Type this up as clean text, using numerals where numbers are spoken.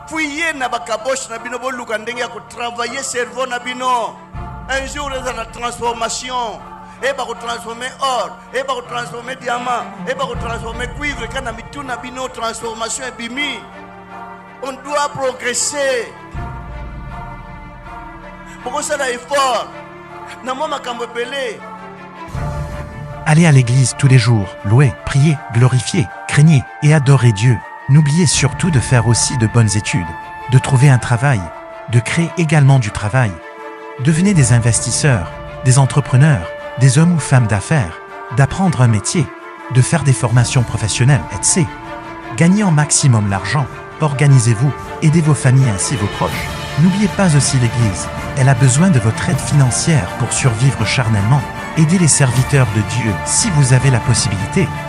fouillez na bakabosh na bino boluka ndenge ya travailler cerveau na bino. Un jour dans la transformation, et va transformer or, et va transformer diamant, et va transformer cuivre quand na mitu na bino transformation et bimi. On doit progresser. Pourquoi ça là effort? Na moi makambo pelé. Allez à l'église tous les jours, louez, priez, glorifiez, craignez et adorez Dieu. N'oubliez surtout de faire aussi de bonnes études, de trouver un travail, de créer également du travail. Devenez des investisseurs, des entrepreneurs, des hommes ou femmes d'affaires, d'apprendre un métier, de faire des formations professionnelles, etc. Gagnez en maximum l'argent, organisez-vous, aidez vos familles ainsi vos proches. N'oubliez pas aussi l'Église, elle a besoin de votre aide financière pour survivre charnellement. Aidez les serviteurs de Dieu si vous avez la possibilité.